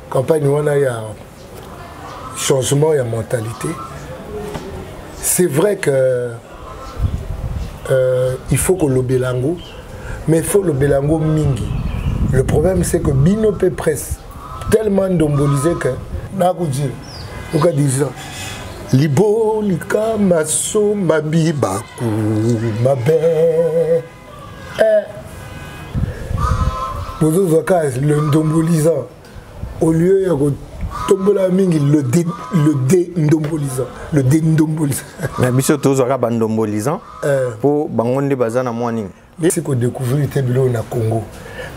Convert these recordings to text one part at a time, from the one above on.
campagne où il y a changement, il y a mentalité. C'est vrai que il faut que le Bélango, mais il faut le Bélango mingi. Le problème c'est que Binope presse tellement dombolisé que Nakoudjil, on va dire ça. Libo, lika, maso, mabi, baku, mabe. Vous avez le dombolisant. Au lieu de tombola mingi, le déndombolisant. Le déndombolisant. Mais biso tozaka bandombolisant pour bangonde bazana moaning. C'est qu'on découvre les biloko na Congo.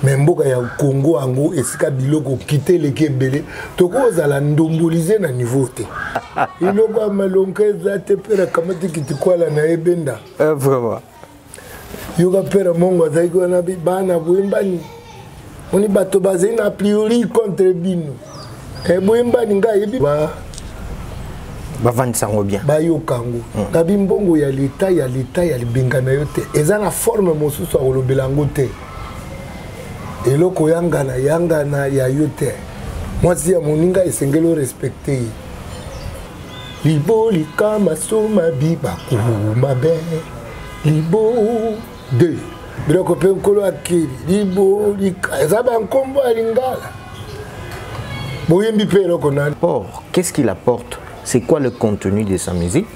Mais mboka ya Congo ango esika biloko quitter les kebele. Toko za ndomboliser na niveau te. Iloko malonke za te pera kamati kitikwala na ebenda. Vraiment. Yoga pera mongo za iko na bana buimbani. Oni bato bazina a priori contre bino. E buimbani nga yebi ba bavandisanga bien. Ba yo kango. Kabi mbongo ya l'état ya libengana yo te. Eza na forme mosusu a kolobelango te. Eloko yangana ya yote. Moi si ya moninga esengelo respecter. Libo likama soma biba kumabe. Libo de. Biloko pe nkolo akiri. Libo lika. Ezaba nkombo alingala. Boyembi pe eloko nani. Qu'est-ce qu'il apporte? C'est quoi le contenu de sa musique?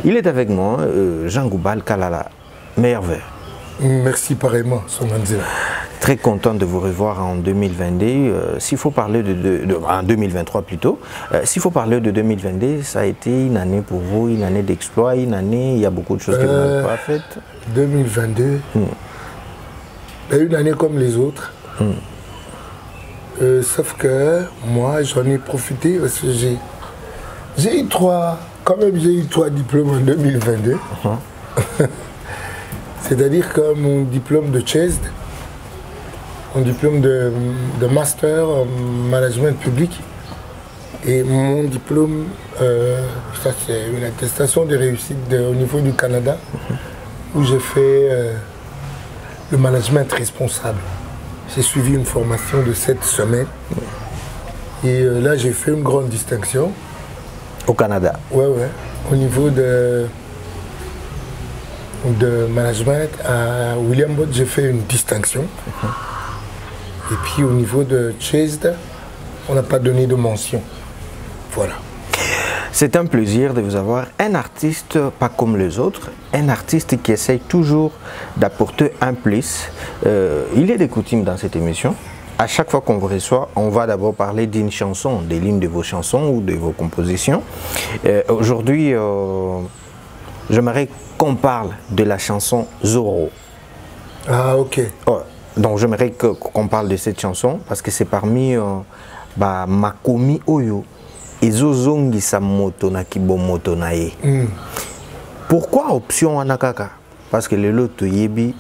Il est avec moi, Jean Goubal Kalala, meilleur vert. Merci pareillement, son Manzela. Très content de vous revoir en 2022. S'il faut parler en 2023 plutôt, s'il faut parler de 2022, ça a été une année pour vous, une année d'exploit, une année, il y a beaucoup de choses que vous n'avez pas faites. 2022, une année comme les autres. Sauf que moi, j'en ai profité parce que j'ai eu trois diplômes en 2022. C'est-à-dire que mon diplôme de CHESD, mon diplôme de master en management public et mon diplôme, ça c'est une attestation de réussite au niveau du Canada où j'ai fait le management responsable. J'ai suivi une formation de 7 semaines et là j'ai fait une grande distinction. Au Canada? Ouais, au niveau de management, à William Bott, j'ai fait une distinction. Et puis au niveau de CHESD, on n'a pas donné de mention. Voilà. C'est un plaisir de vous avoir, un artiste pas comme les autres, un artiste qui essaye toujours d'apporter un plus. Il est des coutumes dans cette émission. À chaque fois qu'on vous reçoit, on va d'abord parler d'une chanson, des lignes de vos chansons ou de vos compositions. Aujourd'hui, j'aimerais qu'on parle de la chanson Zoro. Ah, ok. Donc j'aimerais qu'on parle de cette chanson parce que c'est parmi Makomi Oyo et Zozongi Samoto na Kibomoto na ye. Pourquoi option Anakaka? Parce que le lot yebi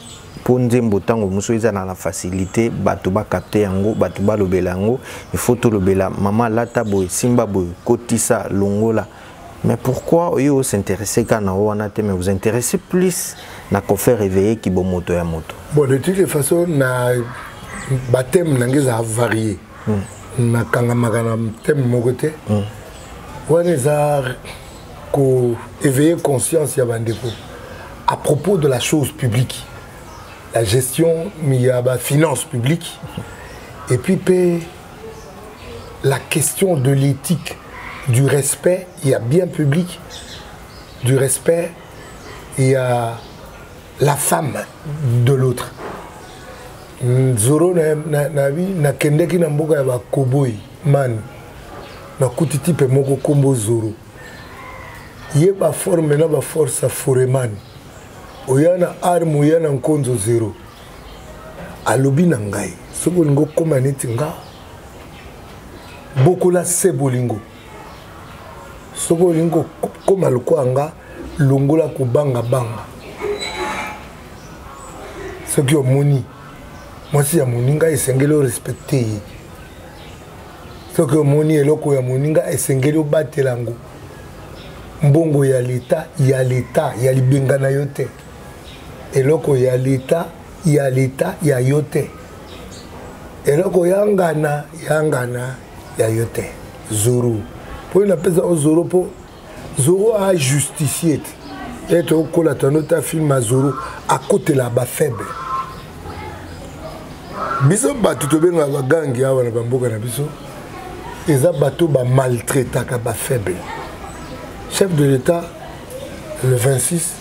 pour nzembo tango muso eza na la facilité batuba capter yango batuba lobela yango il faut tout lobela mama lata boy simba boy kotisa longola. Mais pourquoi vous s'intéressez quand on a mais vous intéressez plus à faire réveiller qui bon moto ya moto? Bon, de toutes les façons, na baptême n'a varié. Na kanga magana thème mon côté. On a éveiller conscience ya bandeko à propos de la chose publique, la gestion mi ya ba finance publique et puis la question de l'éthique. Du respect, il y a bien public, du respect, il y a la femme de l'autre. Zoro na kendeki na mboka ya ba cowboy man na kutiti pe moko kombo Zoro. Ye ba forme na ba force foreman. Oyana arme oyana nkonzo zero. Alobi na ngai. Soko lingo koma neti nga. Bokola sebolingo. Soko lingo koma lukwanga longola kubanga banga. Soki omoni mwasi ya moninga esengeli respecter. Soki omoni eloko ya moninga esengeli obatelango. Mbongo ya leta ya libengana yote. Eloko ya leta ya yote. Eloko yangana ya yote Zoro pour une appelle ça Zoro pour Zoro a justifié être au col à film à Zoro à côté là bas faible biso batu to benga ba gangi awa na bamboka na biso eza bato ba maltraita ka ba faible chef de l'état le 26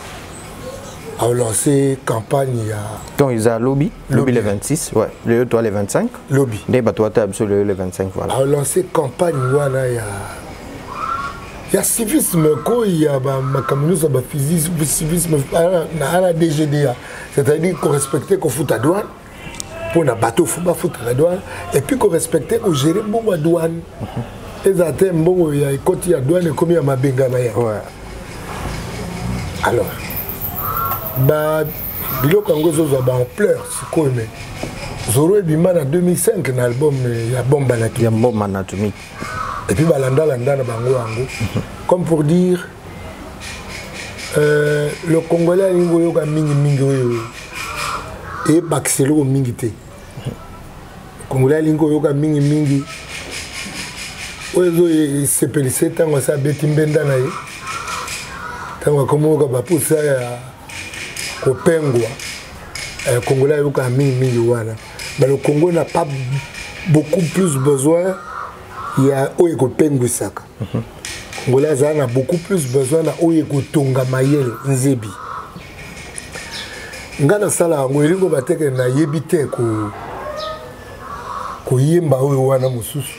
a lancé campagne à quand ils ont lobby le 26 ouais le toi les 25 lobby des bateaux absolument le 25 voilà a lancé campagne wana ya civisme ko ya ba makamino ba civisme na la DGDA c'est-à-dire qu'on respectait qu'on fout à douane pour na bateau faut pas foutre la douane et puis qu'on respectait qu'on gérer bon la douane les attends bon il y a côté à douane comme il y a mabenga na ya ouais alors bah biloko ngo zo ba ampleur siko mais Zoro et Bima en 2005 un album ya bombe anatomique ya bombe anatomique et puis balanda landa na bango ango comme pour dire le Congolais ngo yoka mingi oyo et baxelo mingi te Congolais lingo yoka mingi oyo sepelise tango sa beti mbenda na ye tango komo ka bapusa ya kopengwa Congolais yoka mingi wana mais le Congo n'a pas beaucoup plus besoin il y a oyo kopengwisaka Congolais a beaucoup plus besoin na oyo kotonga mayele nzebi ngana sala ngo elingo bateke na yebite ko yemba oyo wana mususu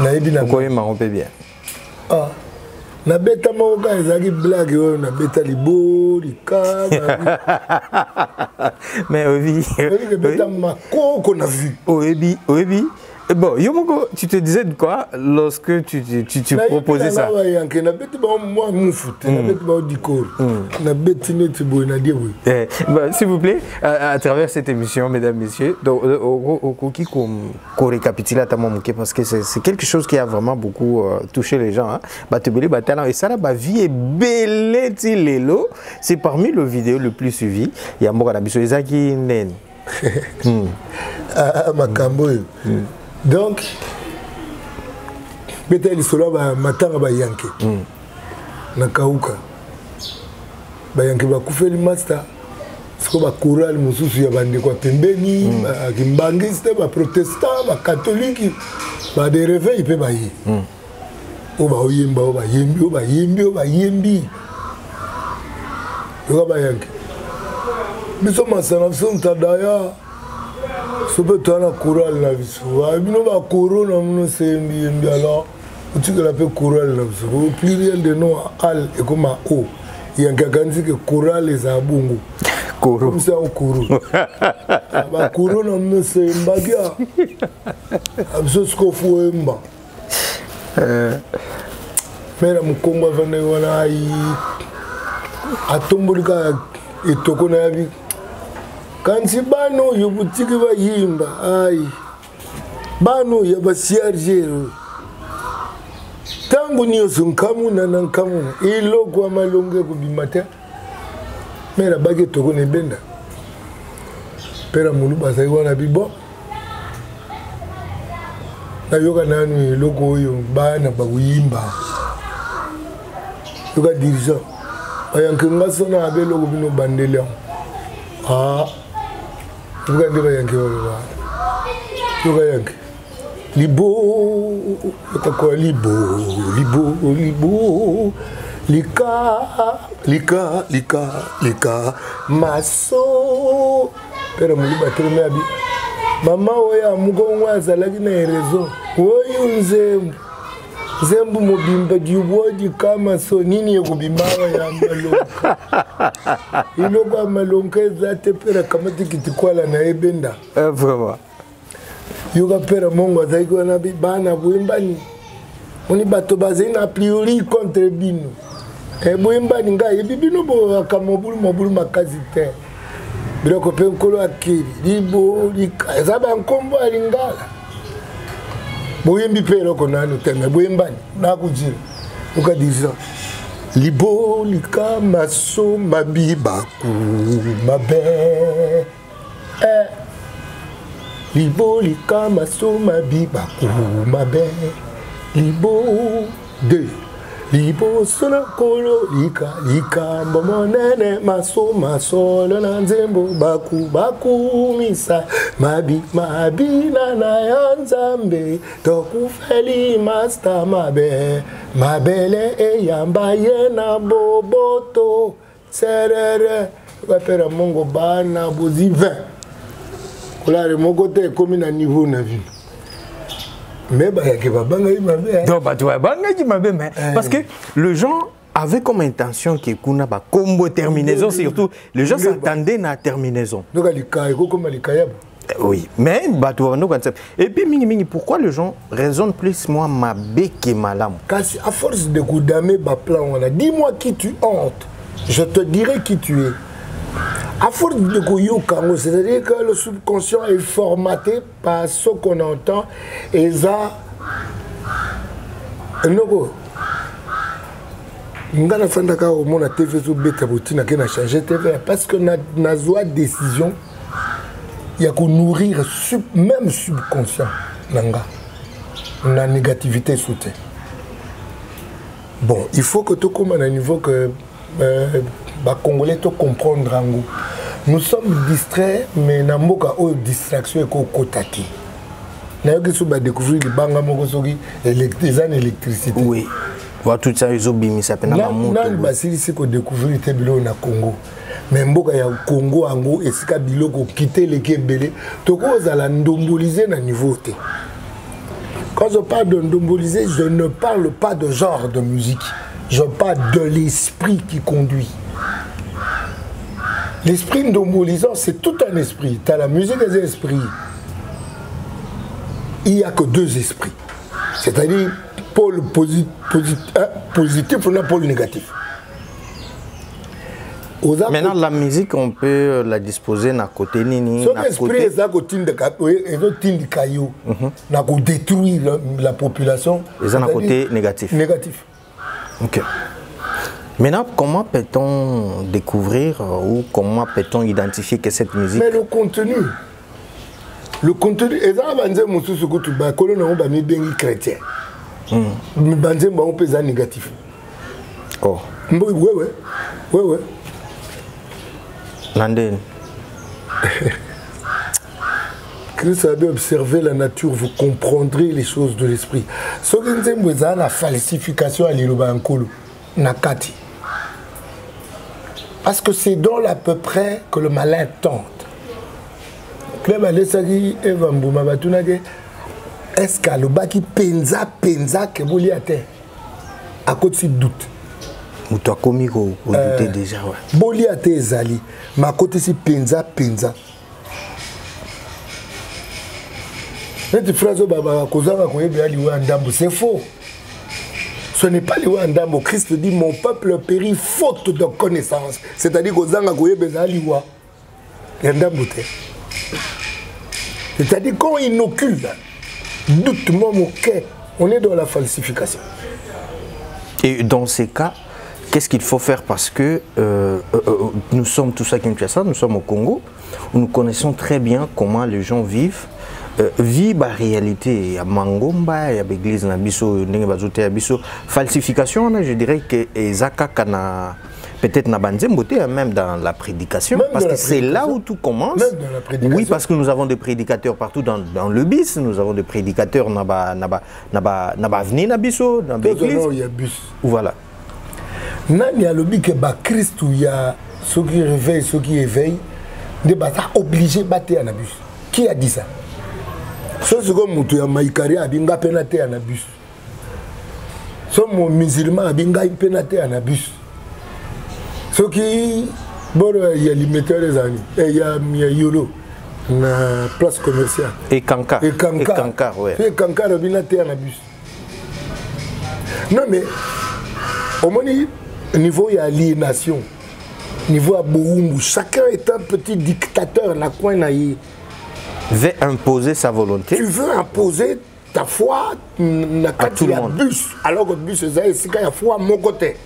na yebi na ko yemba on peut bien ah na beta moka ezaki blague oyo na beta libo likaba mais oui beta makoko na vu oyebi bon Yomoko tu te disais de quoi lorsque tu proposais ça na beta ba moi mufute na beta ba dikor na beta net boy na dieu s'il vous plaît à travers cette émission mesdames messieurs donc au qui qu'on récapitule à ta moké parce que c'est quelque chose qui a vraiment beaucoup touché les gens hein batebele batala et ça la vie est belle tilelo c'est parmi le vidéo le plus suivi il y a mboka na biso ezaki nen makambo donc beta lisolo ba matanga ba yanke na kauka ba yanke ba kufeli master siko ba choral mususu ya bande kwa pembeni ba kimbangiste ba protestant ba catholique ba de réveil pe ba yi o ba oyemba o ba yembi yo ba yanke biso masana biso ntadaya sobe tana choral na biso bino ba corona mno sembi alors tu que la pe choral na biso au pluriel de nom al et comme o yanka kanzi que choral les abungu koro comme ça au koro ba corona mno semba kia abso skofu emba mera mukongo vane wana ai atombolika etoko na yabi kanti bano yobutiki ba yimba ai bano ya basiarjero tangu niyo sunkamu na nankamu iloko amalonge kubimata mera bage toko ne benda pera mulu basai wana bibo na yoka nanu iloko yo bana ba kuyimba yoka dirisa ayanke ngasona abelo kubino bandele ah bukan dia bayang ke orang tu bayang libo takwa libo lika maso pera muli batero meabi mama oya mugongo azalaki na raison oyo nzembu mobimba diubodi kama so nini ekubimbawa ya malonka iloko amalonka ezate pera kamati kitikwala na ebenda vraiment yoka pera mongo azalaki wana bana bwembani moni bato bazali na priori contre bino bwembani ngai ebi bino boyaka mobulu makasi te biloko mpe nkolo akili libo lika eza bankombo ya lingala boyembi pe eloko nanu te me boyembani nakujira okadirisa libo lika maso mabi baku mabe libo likama soma biba mabe libo de libo sona kolo lika monene masoma solo na nzembo baku misa mabi na yanzambe tokufeli master mabele eyamba yena boboto serere wapera mongo bana bozi 20 kolare moko te komi na niveau na vie. Mais parce que le gens avaient comme intention que kuna ba combo terminaison, surtout les gens s'attendaient à la terminaison. Oui, mais et puis pourquoi les gens raisonnent plus moi ma bec et ma lame? Parce à force de goudamer ba plan on a dis-moi qui tu hantes, je te dirai qui tu es. À force de goyoka, c'est-à-dire que le subconscient est formaté par ce qu'on entend et ça. Non, ngana fandaka au monde TV sur beta botina qui n'a changé TV parce que na décision il y a qu'on nourrir même subconscient nanga la négativité soutient. Bon, il faut que tu commandes à un niveau que les Congolais te comprendre en goût. Nous sommes distraits, mais nous avons une distraction et une kotaki. Nous avons découvert les banques les électricité. Oui. Tout ça, ils ont mis ça. Nous avons découvert les bilans au Congo. Mais nous avons Congo ango et si bilans ont quitté les Kébélés, nous avons ndomboliser le niveau. Quand je parle de ndomboliser, je ne parle pas de genre de musique. Je parle de l'esprit qui conduit. L'esprit ndombolisant, c'est tout un esprit. Tu as la musique des esprits. Il n'y a que deux esprits. C'est-à-dire pôle positif ou un pôle négatif. Maintenant, la musique, on peut la disposer d'un côté nini. Son esprit, c'est un caillou. On peut détruire la population. C'est un côté négatif. Négatif. Ok. Maintenant, comment peut-on découvrir ou comment peut-on identifier que cette musique... Mais le contenu. Le contenu, et ça, on mis bien chrétien. Mais on peut être négatif. Oh. Ouais. Landen. Christ a bien observé la nature, vous comprendrez les choses de l'esprit. Ce que vous avez la falsification à l'Iloba Nkolo, Nakati. Parce que c'est dans à peu près que le malin tente. Est-ce qu'à le bas qui penza que vous l'y avez à côté de doute. Ou toi commis vous doutez déjà ouais. Boli a été zali, ma côté si penza. Cette phrase c'est faux. Ce n'est pas le Wandambo. Christ dit mon peuple périt faute de connaissance. C'est-à-dire que c'est-à-dire qu'on inocule, doute moi mon cœur, on est dans la falsification. Et dans ces cas, qu'est-ce qu'il faut faire? Parce que nous sommes tous à Kinshasa, nous sommes au Congo, où nous connaissons très bien comment les gens vivent. Vivre la réalité, il y a Mangomba, il y a l'église, falsification, je dirais que Zaka kana peut-être na banzemboté même dans la prédication, même parce que c'est là où tout commence. Oui, parce que nous avons des prédicateurs partout dans le bis, nous avons des prédicateurs naba veni na biso dans l'église. Il y a bus. Voilà. Nan y a le but que ba Christ où il y a ceux qui réveillent, ceux qui éveillent, des bâtards obligés de battre un bus. Qui a dit ça? Ce second moutou ya maïkari abinga penate à bus. Ce mon musulman abinga penate à bus. Ce qui bon il y a limité les années et il y a Yolo na place commerciale et Kanka ouais. Et Kanka abinate à bus. Non mais au niveau il y a aliénation. Niveau à Boumou, chacun est un petit dictateur na coin naïe. Veut imposer sa volonté. Tu veux imposer ta foi à tout le monde. Bus, alors que le bus c'est ici qu'il y a foi à mon côté.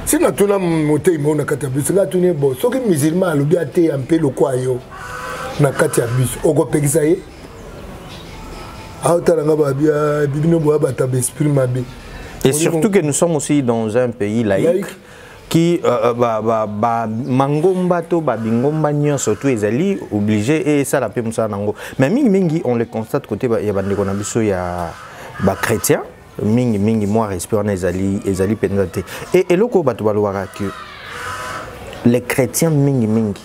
Si nous avons monté mon bus, là tu es bon. Ce qui est musulman, le bien un peu le quoi yo. na kati ya bus okopekisa ye aotalanga bibino boya bataba esprit mabe. Et surtout que nous sommes aussi dans un pays laïque qui mangomba to babingomba nyon surtout ezali obligé et ça la paix ça nango. Mais mingi on le constate côté ya bandeko na biso ya ba chrétien mingi moi respect on ezali pendate. Et loko bato balwaka que les chrétiens mingi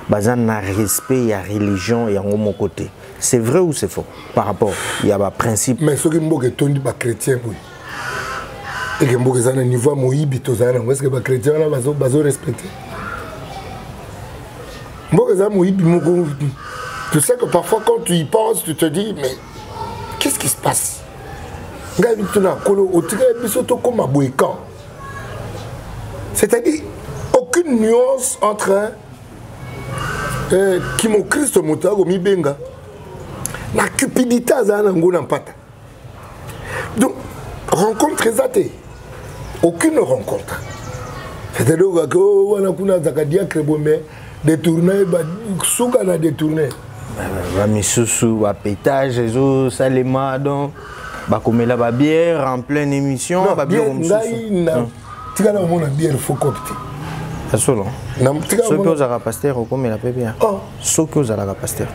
bazan na respect ya religion et en mon côté. C'est vrai ou c'est faux par rapport il y a ba principe. Mais ce qui mboke tondi ba chrétien oui. Et que mboke za na niveau moyibi to za na est-ce que ba chrétien là bazo respecter. Mboke za moyibi moko tu sais que parfois quand tu y penses tu te dis mais qu'est-ce qui se passe? Ngai bituna kolo otika biso to comme aboyekan. C'est-à-dire aucune nuance entre qui mon Christ motago mi benga la cupidité azana ngona mpata. Donc rencontre ezate aucune rencontre. C'est-à-dire que wana kuna zakadia krebome détourner ba suka na détourner ba misusu ba pétage ezo salema donc ba komela ba bière en pleine émission ba bière comme ça. Tika na mona bière faut copter. Solo. Ce que vous avez pasteur au comme la paix bien. Ce que vous avez pasteur.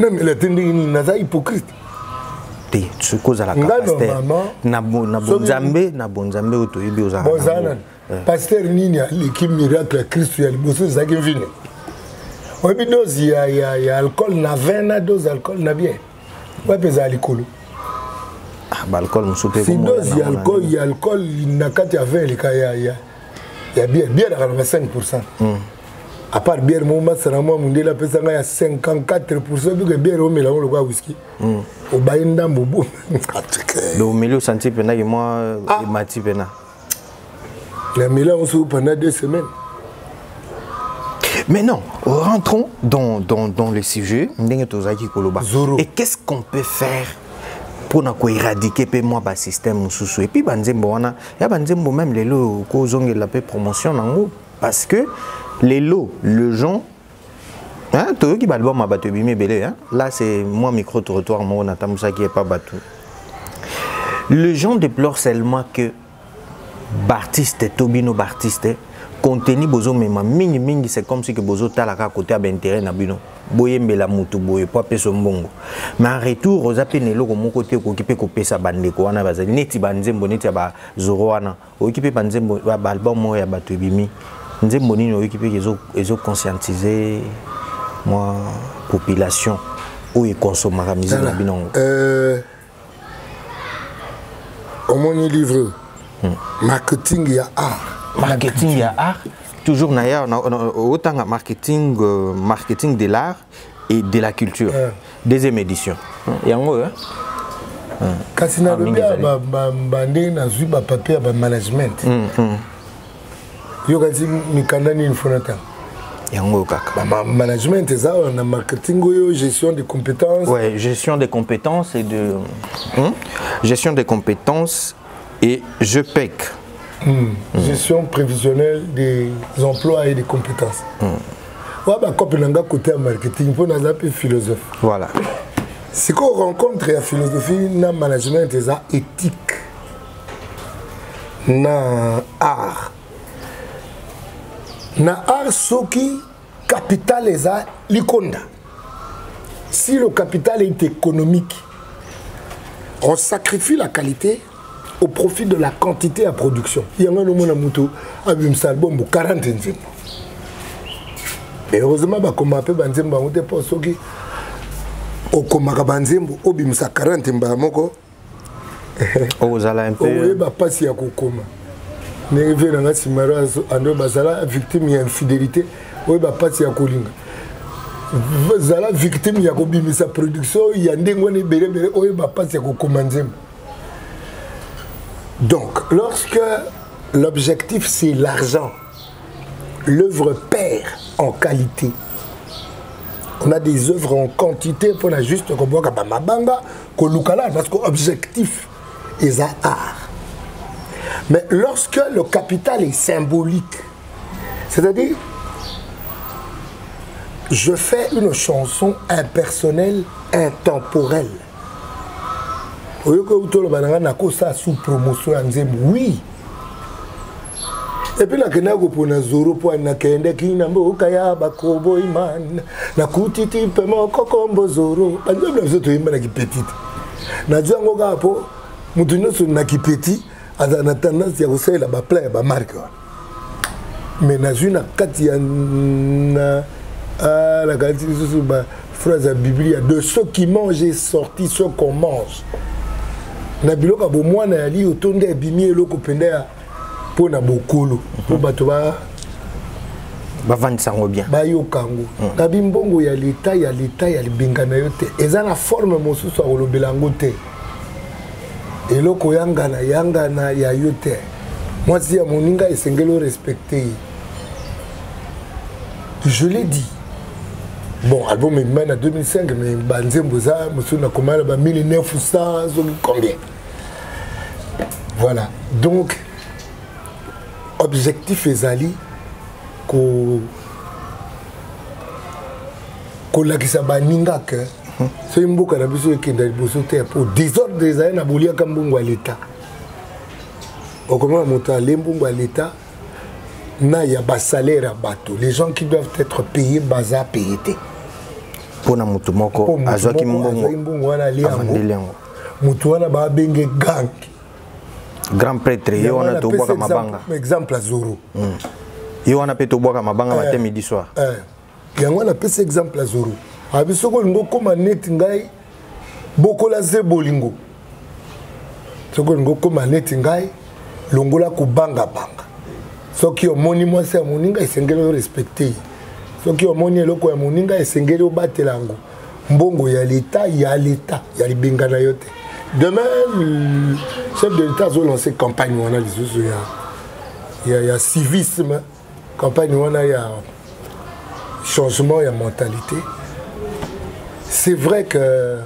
Non mais la tendine n'a hypocrite. Ce que vous avez pasteur. Na bonzambe otoyibi ozala. Bozana. Pasteur nini l'équipe miracle Christ ya liboso za kivine. Obi dose ya alcool na 20 na dose alcool na bien. Ouais pesa alcool. Ah ba alcool musupe comme. Si dose ya alcool na kati ya 20 le ka il y a bière à 25%. À part bière, moi, c'est vraiment mon délai, il y a 54%. Que bière, on met là, on le voit whisky. Au baïnda, bobo. Le milieu senti pendant que moi, il m'a dit pendant. Le milieu, on se pendant 2 semaines. Mais non, rentrons dans le sujet. Et qu'est-ce qu'on peut faire pour éradiquer moi le système sous et puis banzembo wana ya banzembo même les lots ko zonge la paix promotion nango parce que les lots le gens hein to ki balbo ma bato bimé belé hein là c'est moi micro trottoir moi on attend ça qui est pas bateau les gens déplorent seulement que Bartiste Tobino Bartiste contenu bozo mema mingi c'est comme si que bozo talaka côté à intérêt na bino boyembela mutu boye po peso mbongo mais en retour ozapenelo ko mon côté ko occupé ko pesa bandeko wana bazali neti banzembo neti ba zoro wana occupé banzembo ba album mo ya bato bimi nzembo nini occupé ezo conscientiser moi population ou e consommer musique na bino au mon livre marketing ya art. Marketing ya art, toujours d'ailleurs autant marketing marketing de l'art et de la culture. Deuxième édition. Yango kasi na lobia bande na zuba papier ba management. Yo kasi mikanda ni fonata. Yango kaka. Management ça na marketing yo gestion des compétences. Ouais, gestion des compétences et de gestion des compétences et je PEC. Gestion prévisionnelle des emplois et des compétences. Ouais, bah, quand on a côté marketing, on a un philosophe. Voilà. C'est qu'on rencontre la philosophie, le management, les éthique, l'art. L'art, ce qui capital est l'iconda. Si le capital est économique, on sacrifie la qualité au profit de la quantité à production. Il y a un moment où il y a 40 nzembo. Et heureusement, comme on appelle banzembo, on pas ceux qui au komaka banzembo, au bimsa 40 mbamoko. Oh, zala un peu. Oui, bah pas si à kokoma. Ne vient dans simaro ando basala victime d'infidélité. Oui, bah pas si à kolinga. Zala victime ya kobimisa production, il y a ndengone bere bere, oui, bah pas si à kokoma nzembo. Donc, lorsque l'objectif c'est l'argent, l'œuvre perd en qualité. On a des œuvres en quantité pour la juste parce que l'objectif est à art. Mais lorsque le capital est symbolique, c'est-à-dire je fais une chanson impersonnelle, intemporelle. Sous promotion, oui. Et puis la kenago pour na zoro pour na kende kina mboka ya bakobo iman na kutiti pemo kokombo zoro banzo blazo to imba na ki petite na jango ga po mutu nyoso na ki petit azana tendance ya kusela ba player ba marque mais na juna kati ya na la kati sur ba phrase biblia de ceux qui mangent est sorti ceux qu'on mange na biloka bo mwana ya li otonde bimi eloko penda pour na bokolo pour bato ba vendre sango bien ba yo kango na bimbongo ya leta ya libengana yo te eza na forme mosusu a kolobela ngo te eloko yangana ya yo te moi si ya moninga esengelo respecter je l'ai dit bon album est en 2005 mais banzembo za mosusu na komala ba 1900 combien voilà donc objectif ezali ko lakisa baninga ke so mboka na biso ekenda liboso te pour désordre ezali na boliaka mbongo ya leta okomona moto alembongo ya leta na ya basalaire ya bato les gens qui doivent être payés baza payé te mpona moto moko azwaki mbongo wana aliango moto wana babenge gang grand prêtre yo wana tobwaka mabanga exemple à Zoro yo wana pe tobwaka mabanga matin midi soir yango wana pesa exemple à Zoro abisoko lingo koma net ngai bokola ze bolingo soko lingo koma net ngai longola kubanga banga soki omoni mwasi ya moninga esengeli respecter soki omoni eloko ya moninga esengeli obatela yango mbongo ya leta ya libengana yo te. Demain, le chef de l'État a lancé campagne où on a il y a civisme, campagne où on a changement, il y a mentalité. C'est vrai que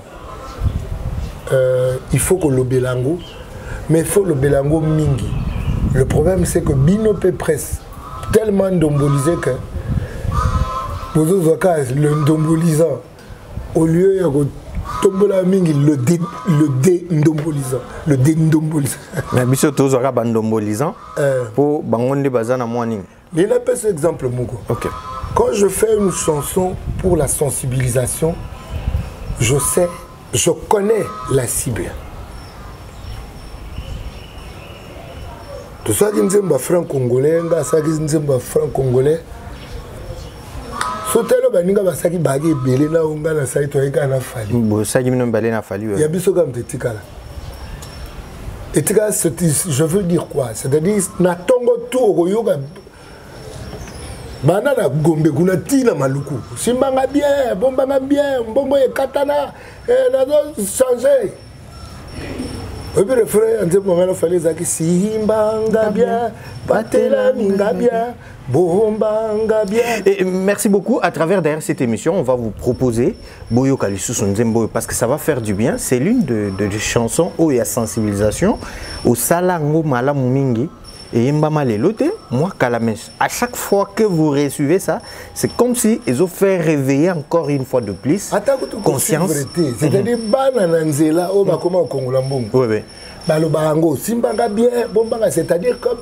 il faut que le Bélango, mais il faut le Bélango mingi. Le problème c'est que Bino peut presse tellement ndombolisé que pour autres cas, le ndombolisant, au lieu de tombola mingi le déndombolisant. Mais biso tozora bandombolisant pour bangonde bazana moaning. Mais il a pas cet exemple Mougo. OK. Quand je fais une chanson pour la sensibilisation, je sais, je connais la cible. Tout ça qui nous franc-congolais, ça qui nous franc-congolais. Sotelo baninga basaki bagi belé na unga na saito eka na fali. Bo saki mino belé na fali. Ya biso comme tetikala. Etika je veux dire quoi? C'est-à-dire na tongo tout royoga bana na gombe kuna tina maluku. Simbanga bien, bombanga bien, mbongo e katana na do changer. Et puis le frère ante mo ngana fali zaki simbanga bien, batela minga bien. Et merci beaucoup. À travers derrière cette émission, on va vous proposer Boyo Kalissus Nzembo parce que ça va faire du bien. C'est l'une des chansons où il y a sensibilisation au salango malamumingi et mbama lelote. Moi Kalames. À chaque fois que vous recevez ça, c'est comme si ils ont fait réveiller encore une fois de plus conscience. C'est-à-dire banananzela au bakoma au Congolambongo. Oui oui. Balobango simbanga bien, bombanga c'est-à-dire comme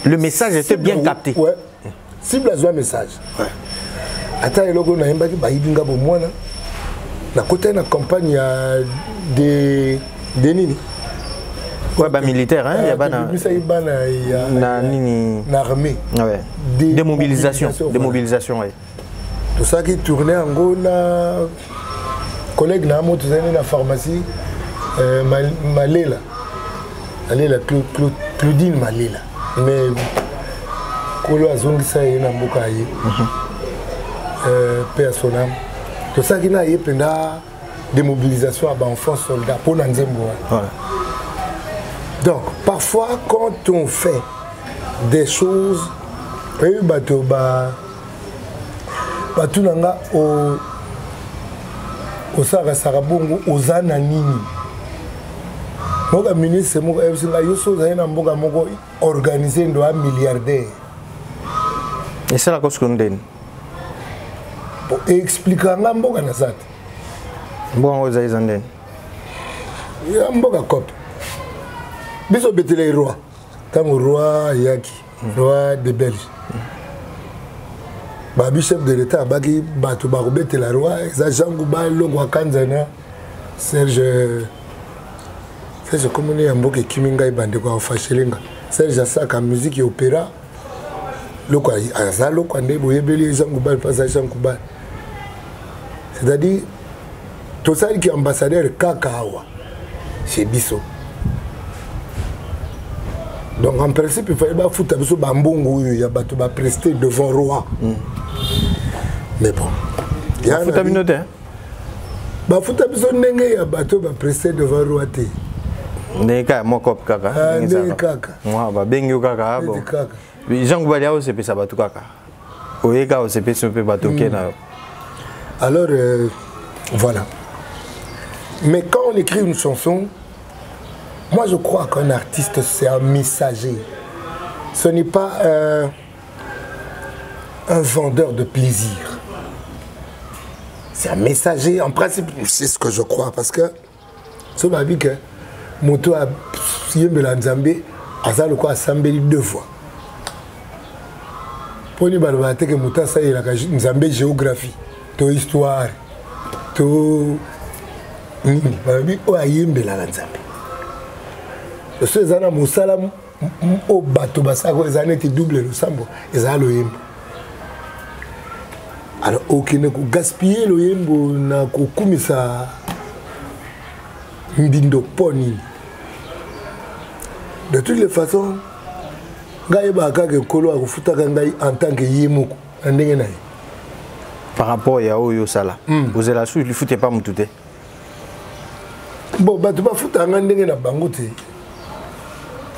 le message était bien capté. Ouais. Cible a un message. Ouais. Attends, il y a un baïbinga pour moi. La côté de la campagne de Nini. Ouais, bah militaire, hein. Il y a l'armée. Ouais. Démobilisation. Démobilisation, oui. Tout ça qui tournait en gros, collègue Namo, tout ça, dans la pharmacie, Maléla. Maléla, Claudine Maléla. Mais Kolo Azongisa est dans Bokaye, Père Sonam. Tout ça qui n'a pas de démobilisation à enfants soldats pour Nanzembo. Donc, parfois, quand on fait des choses, au Sarabongo, aux Ananini. Moga ministre moga ebisinga yoso zaina mboga moko organisé ndo a milliardaire. Et c'est la cause qu'on donne. Bon, expliquer mboka na sat. Bon, vous avez zandé. Ya mboka cop. Biso betele roi. Tango roi yaki, roi de Belge. Babi chef de l'État, baki batu bakobete la roi, za jangu ba longwa kanzana. Serge comment ya mboka kiminga ibande kwa fashelinga. Serge asaka musique et opéra. Loko aza loko ande boyebeli jangu ba pasa jangu ba. C'est-à-dire tout ça qui est ambassadeur kakawa chez Bisso. Donc en principe il fallait pas foutre Bisso bambongo il y a bato ba prester devant roi. Mais bon, il y a foutre communauté. Ba foutre Bisso ndenge ya bato ba prester devant roi té. Ndeka mo kop kaka. Ndeka kaka. Moi ba bengi kaka bon. Jean Goubalia o sepe sa bato kaka. Oyeka o sepe sepe bato kena. Alors voilà. Mais quand on écrit une chanson, moi je crois qu'un artiste c'est un messager. Ce n'est pas un vendeur de plaisir. C'est un messager. En principe, c'est ce que je crois. Parce que ce m'a dit que Moto a Yembela Nzambe a le quoi à Sambeli 2 fois. Pour nous, que Moto a la Nzambe géographie, to histoire, to Yembela Nzambe. Je suis un Moussala au bateau Bassako, les années double le sambo, et à l'Oyembo. Alors, aucun coup gaspiller l'Oyembo n'a qu'au ça Mbindo Pony. De toutes les façons, Gaïba Kake Kolo a foutu en tant que Yemoko. Par rapport à Oyo Sala, vous êtes là-dessus, il ne foutait pas Moutouté. Bon, tu vas foutre un ndenge na bango te.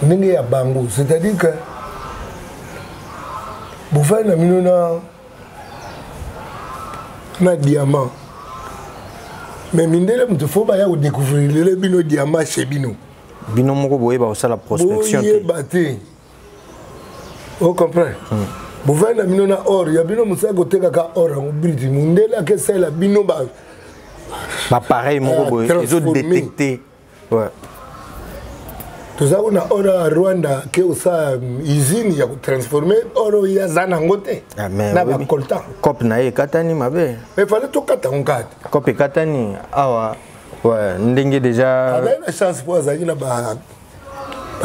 Ndenge ya bango, c'est-à-dire que vous faites na minona na diamant. Mais mindele mtu faut ba ya découvrir le bino diamant chez bino. Bino moko boye ba osala prospection. Boye baté. On comprend. Vous faites na minona or, ya bino musa koteka ka or en briti. Mindele ke sala bino ba bah pareil, ils ont détecté. Ouais. Tout ça, on a à Rwanda qui a une usine qui a transformé oro ya zanangote. Ah mais na ba coltan. Cop na e katani mabe. Mais fallait tout katan kat. Cop katani awa. Ouais, ndenge déjà. On a une chance pour ça na ba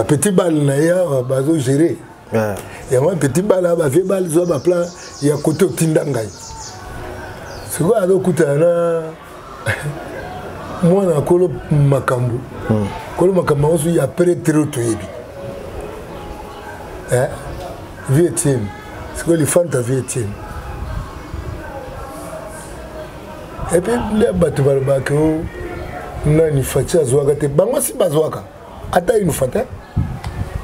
petit bal na ya ba zo gérer. Ouais. Et moi petit bal ba vie bal zo ba plan ya côté tindangai. C'est quoi alors kutana moi na kolo makambu kolo makambu on y a près trop toyebi Vietnam c'est quoi les fanta Vietnam et puis les batu balbako nani facha zwaka te bango si bazwaka ata une fata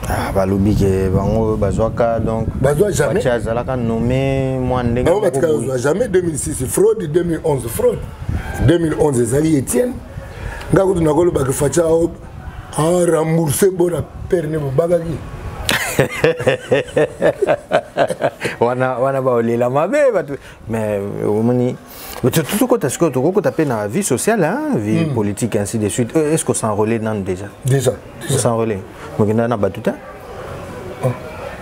ah balobi ke bango bazwaka donc bazwa jamais facha zalaka nommé moi ndenge non parce jamais 2006 fraude 2011 fraude 2011 ezali Etienne ngako tunakolo bakifacha a rembourser bona perne bagaki wana ba olela mabe batu mais omoni tout côté ce que tout côté taper na vie sociale hein vie politique ainsi de suite est-ce qu'on s'enrôler dans déjà on s'enrôler mokenda na batuta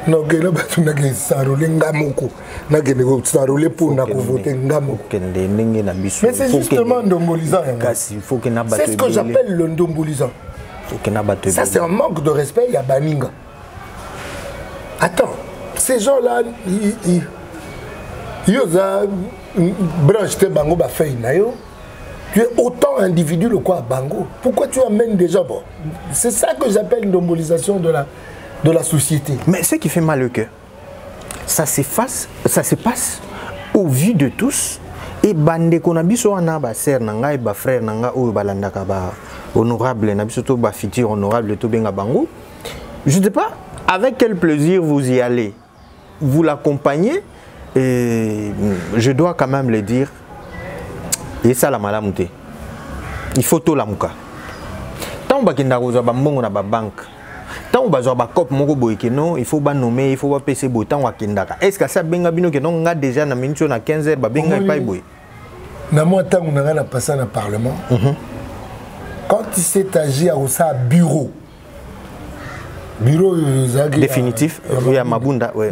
non que là batu na ke s'enrôler ngamoko na ke ko s'enrôler pour na ko voter ngamoko kende ndenge na biso mais c'est justement ndombolizant kasi faut que na batu c'est ce que j'appelle le ndombolizant faut que na batu ça c'est un manque de respect ya baninga. Attends, ces gens-là, ils ont branché bango ba feuille na yo. Tu es autant individu le quoi bango. Pourquoi tu amènes des gens bon? C'est ça que j'appelle une normalisation de la société. Mais ce qui fait mal au cœur, ça se passe au vu de tous. Et bande qu'on a biso wana ba sœur nanga et ba frère nanga ou balandaka ba honorable na biso to ba futur honorable to benga bango. Je ne sais pas avec quel plaisir vous y allez. Vous l'accompagnez et je dois quand même le dire. Et ça la malamute. Il faut tout la muka. Tant que vous avez ba banque, Tant on bazar ba cop moko boy que non, il faut pas nommer, il faut pas passer beau temps wakindaka. Est-ce que ça benga bino que non nga déjà na minute na 15h ba benga pas boy. Na moi tant on a passé dans le parlement. Quand il s'est agi à ça bureau. Bureau définitif, oui à Mabunda, ouais.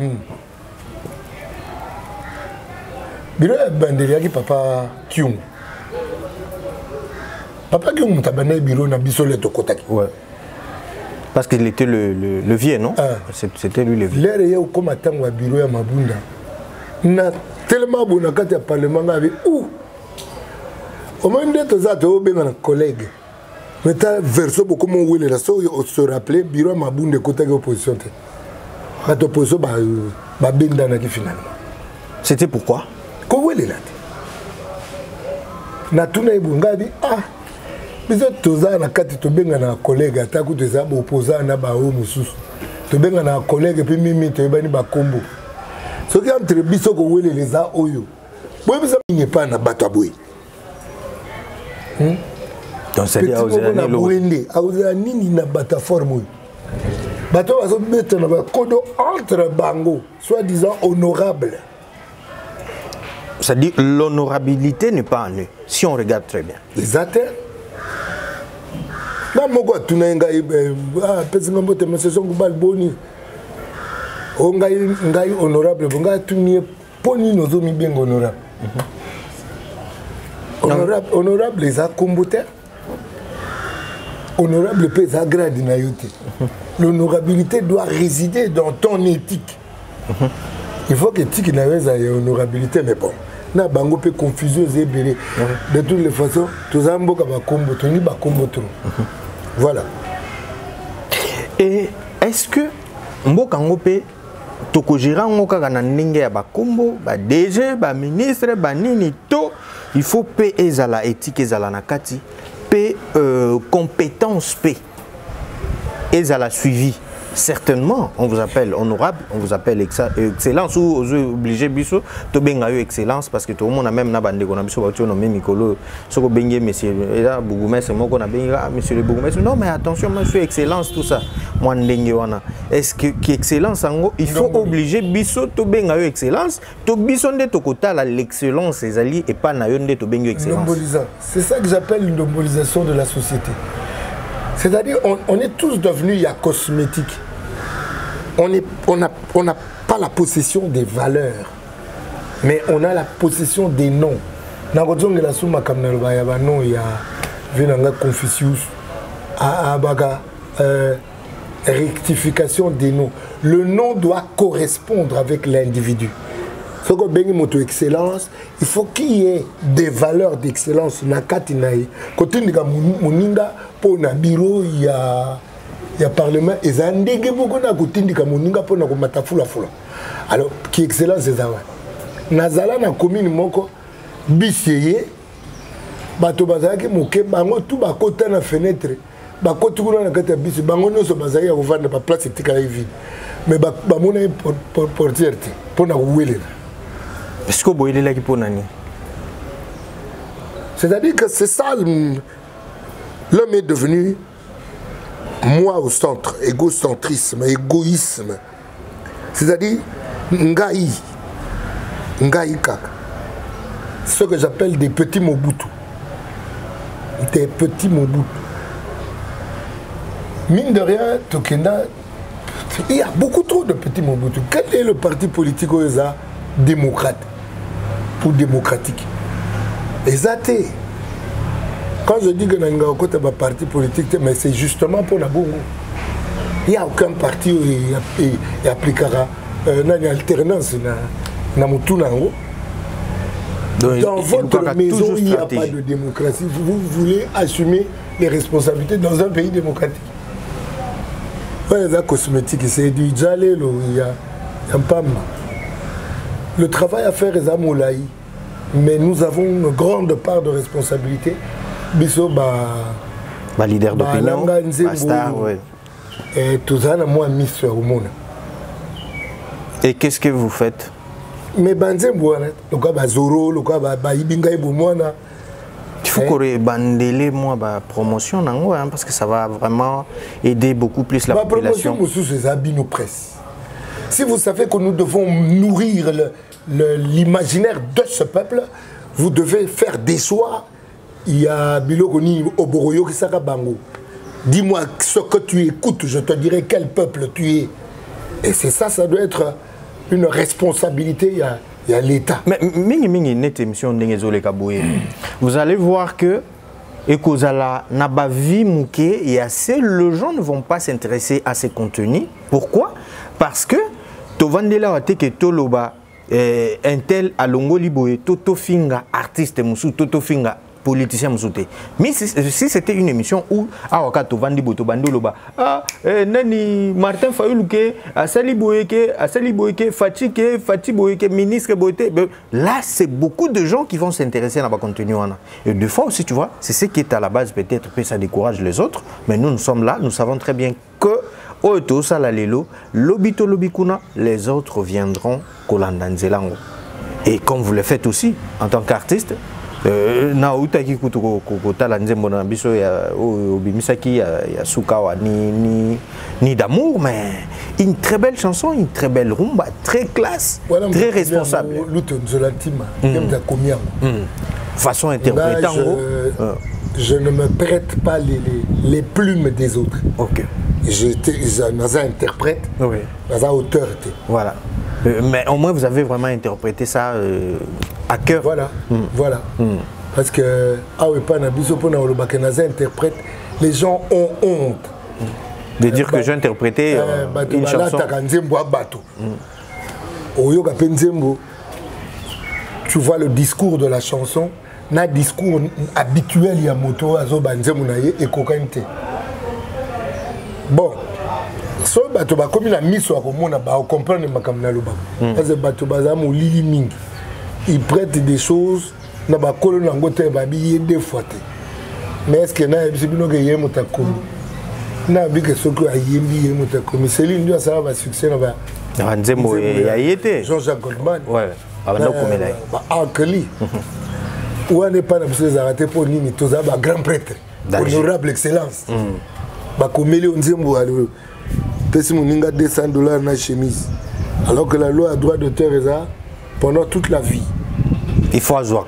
Bureau bandeliaki papa Kyung. Papa Kyung t'a banné bureau na bisolé to kotaki. Ouais. Parce qu'il était le vieux, non? C'était lui le vieux. L'air est comme attend au bureau à Mabunda. Na tellement bon quand il parlement avec où? Au moins d'être ça tu bien un collègue. Mais tu as versé beaucoup mon oui là se rappeler bureau à Mabunda côté opposition. La opposition ba benda na qui finalement. C'était pourquoi? Ko oui là. Na tuna ibunga di biso toza na kati tobenga na collègue ataku toza opposant na ba o mususu tobenga na collègue puis mimi toyebani ba kombo soki entre biso ko wele les a oyo boye biso n'est pas na bato aboy donc c'est dire na boende auza nini na bata forme bato baso mettre na ba kodo entre bango soit disant honorable. C'est-à-dire l'honorabilité n'est pas en eux si on regarde très bien. Exactement. Na moko tunenga pesinga mbote maseso ngubal boni ngai honorable bonga tunie poni nozo mi bien honorable. Honorable les a comboter. Honorable peut ça grade na yote. L'honorabilité doit résider dans ton éthique. Il faut que éthique na weza ya honorabilité mais bon. Na bango peut confusion zébélé. De toutes les façons, tous amboka ba kombo toni ba kombo trop. Voilà. Et est-ce que mboka ngope tokojira ngoka kana ndenge ya bakombo ba DG ba ministre ba nini to il faut pe ezala éthique ezala nakati pe compétence pe ezala suivi. Certainement, on vous appelle honorable, on vous appelle excellence ou obligé biso to benga yo excellence parce que tout le monde a même na bande ko na biso ba tu nommé Mikolo soko bengue monsieur et là bougumestre moko na benga monsieur le bougumestre non mais attention monsieur excellence tout ça moi ndenge wana est-ce que qui excellence ango il faut obliger biso to benga yo excellence to biso nde to kotala l'excellence ezali et pas na yo nde to benga excellence. C'est ça que j'appelle une nombolisation de la société. C'est-à-dire on est tous devenus cosmétiques. On n'a pas la possession des valeurs, mais on a la possession des noms. Dans il y a Confucius, rectification des noms. Le nom doit correspondre avec l'individu. Ce que excellence, il faut qu'il y ait des valeurs d'excellence. Nakati naï. Quand on moninga pour na bureau il y a parlement et ça ndenge beaucoup na kutindika moninga pour na komatafula fula. Alors qui excellence c'est ça. Nazala na commune moko biseye bato bazaki moke bango tout ba kota na fenêtre ba kota kuna na kata bisi bango nyonso bazaki ya kovanda ba place etika vide. Mais ba mona portière pour na kuwelela. Est-ce que vous avez pour nani? C'est-à-dire que c'est ça, l'homme est devenu moi au centre, égocentrisme, égoïsme. C'est-à-dire, ngai kaka. Ce que j'appelle des petits Mobutu. Des petits Mobutu. Mine de rien, Tokenda, il y a beaucoup trop de petits Mobutu. Quel est le parti politique au démocrate? Pour démocratique. Exacté. Quand je dis que Nanga Okota est un parti politique, mais c'est justement pour la Bongo. Il n'y a aucun parti qui appliquera une alternance dans votre maison, il n'y a pas de démocratie. Vous voulez assumer les responsabilités dans un pays démocratique. Il y a des cosmétiques, c'est du Djalelo, il y a un PAM. Le travail à faire est à Moulaï, mais nous avons une grande part de responsabilité. Biso ba leader d'opinion, star, ouais. Et tout ça, moi, Miss au monde. Et qu'est-ce que vous faites? Mais Banzembo, le cas Zoro, le cas Ibinga Ibumwana. Il faut qu'on bandele moi la promotion hein, parce que ça va vraiment aider beaucoup plus la population. Promotion, c'est habits nos presse. Si vous savez que nous devons nourrir l'imaginaire de ce peuple, vous devez faire des choix. Il y a Bilogoni Oboroyo qui sera bango. Dis-moi ce que tu écoutes, je te dirai quel peuple tu es. Et c'est ça, ça doit être une responsabilité. Il y a l'État. Mais vous allez voir que et qu'Ozala n'a pas vu mouké et assez, les gens ne vont pas s'intéresser à ces contenus. Pourquoi? Parce que Tovandela que Toloba un tel alongo liboé Toto Finga artiste musu Toto Finga politicien musuté. Mais si c'était une émission où awaka Tovandi Boto Bandoloba nani Martin Fayulu ke Asali Boyeke Fati Boyeke ministre Boyete, là c'est beaucoup de gens qui vont s'intéresser à la contenu. Et deux fois aussi tu vois, c'est ce qui est à la base peut-être que ça décourage les autres, mais nous sommes là, nous savons très bien que les autres viendront Kolandanzelango. Et comme vous le faites aussi en tant qu'artiste, ni d'amour, mais une très belle chanson, une très belle rumba, très classe, voilà, très responsable. Façon interprétée en gros. Je ne me prête pas les plumes des autres. Ok. J'étais un interprète, oui. Un auteur. Voilà. Mais au moins vous avez vraiment interprété ça à cœur. Voilà. Voilà. Parce que interprète, les gens ont honte. De dire que j'ai interprété une chanson. Tu vois le discours de la chanson, un discours habituel, il y a moto, et cocaïne. Bon, so bato ba comme la mise à komona ba comprendre makamna loba. Parce que bato bazam lili mingi. Ils prêtent des choses na ba kolona ngote ba bi deux fois. Mais est-ce que na bino ke yemo ta komi. Na bi que soko ayembi yemo ta komi. Céline doit ça va succès na ba. Nzembo ya yete. Jean-Jacques Goldman. Ouais. Abana komela. Ba Ankeli. Ou n'est pas na ces arrêtés pour nini toza ba grand prêtre. Honorable excellence. Ba komeli Nzembo alors pesi moninga $200 na chemise. Alors que la loi a droit d'auteur est là pendant toute la vie. Il faut avoir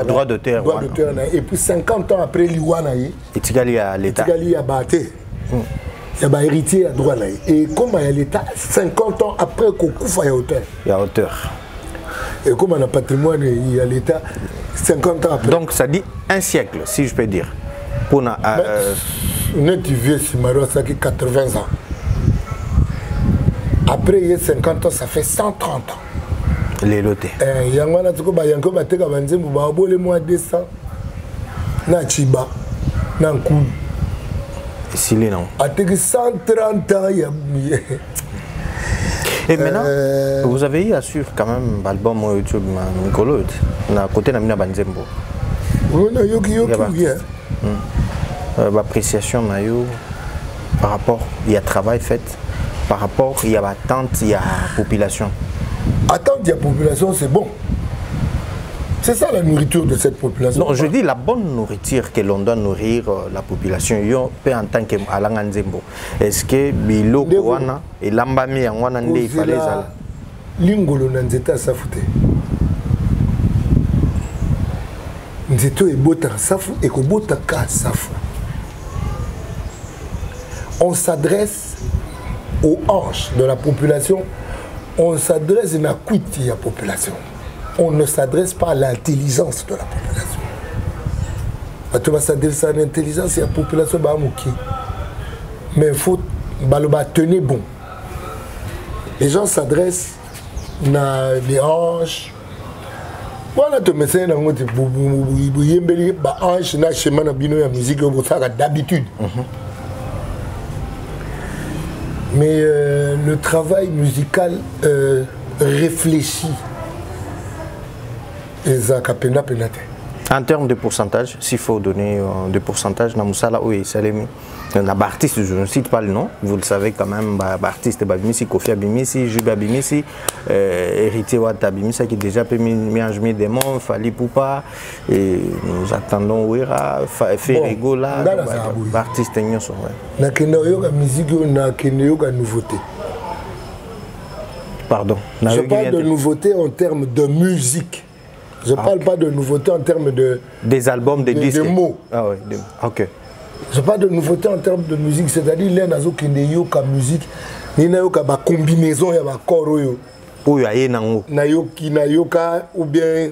droit d'auteur. Et puis 50 ans après l'Iwana, il y a l'État. Il y a bâté. Il y a héritier à droit. Et comme il y a l'État, 50 ans après qu'on couvre, il y a auteur. Il y a auteur. Et comme on a patrimoine, il y a l'État, 50 ans après. Donc ça dit un siècle, si je peux dire. Pour tu vieux Simaro, ça qui 80 ans. Après, il y a 50 ans, ça fait 130 ans. Les lotés. Il y a un peu de mois de décembre. Na Chiba, na Koum. Si les noms. À 130 ans, il y a. Et maintenant, vous avez eu assure quand même l'album YouTube Nicolo, à côté de Namina Banzembo. Oui, non, yoki. L'appréciation par rapport, il y a travail fait, par rapport, il y a attente, il y a population. Attendre, il y a population, c'est bon. C'est ça la nourriture de cette population. Non, je dis la bonne nourriture que l'on doit nourrir la population. Yo peut en tant que Alanganzembo. Est-ce que Bilo Wana et Lambami en Wana il fallait ça? Lingolo Nanzeta Safute. Nzeto et Bota Safu et Kobota Ka Safu. On s'adresse aux hanches de la population. On s'adresse à la cuite de la population. On ne s'adresse pas à l'intelligence de la population. Tu vas s'adresser à l'intelligence de la population. Mais il faut tenir bon. Les gens s'adressent à les hanches. Voilà, tu me dis que musique d'habitude. Mais le travail musical réfléchi. En termes de pourcentage, s'il faut donner des pourcentages, dans Moussala, oui, Salemi, l'artiste, je ne cite pas le nom, vous le savez quand même, l'artiste Babimisi, Kofi Abimisi, Jubi Abimisi, Héritier Wata Abimisi, qui déjà peut mis des mots, Fali Poupa, et nous attendons Ouira, Ferrego là, l'artiste Nyoso. Na la musique, na nouveauté. Pardon. Je parle de nouveauté en termes de musique. Je ne parle pas de nouveauté en termes de... Des albums, des disques. Des mots. Ah oui, ok. Je parle de nouveauté en termes de musique. C'est-à-dire, il y a une musique, il y a une combinaison, il y a un corps. Oui, il y a une ou bien